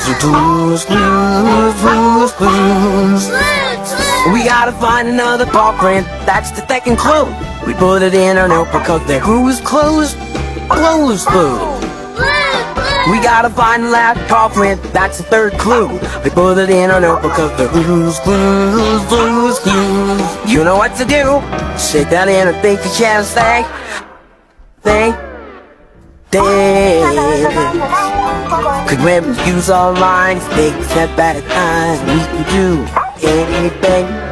Blues, blues, blues, blues. We gotta find another paw print, that's the second clue. We put it in our notebook cause the who's clues, blues, blues. We gotta find the last paw print, that's the third clue. We put it in our notebook cause the who's blues, blues, blues. You know what to do, sit down in and think you can say, think. Cause when we use our minds, think step at a time, we can do anything.